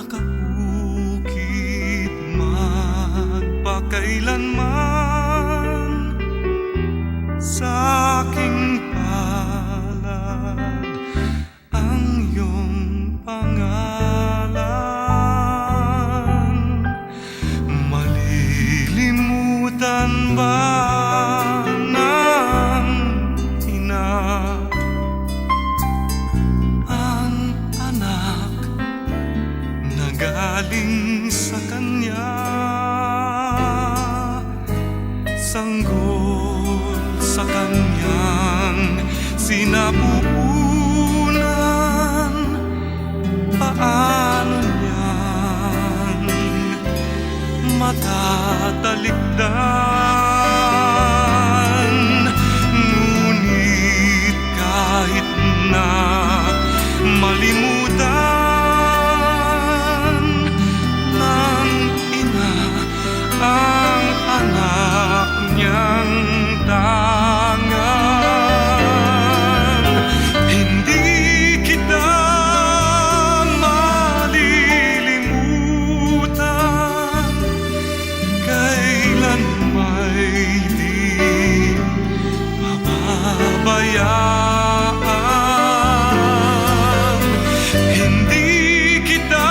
nakaukit magpakailanman sa aking palad ang iyong pangalan. Malilimutan ba ng ina ang anak na galing sa kanya? Sanggol sa kanyang sinapupunan, paano niyan matatalikdan? Ngunit kahit na malimutan ng ina ang anak niyang tangan, hindi kita malilimutan, kailan may di mababayaan. Hindi kita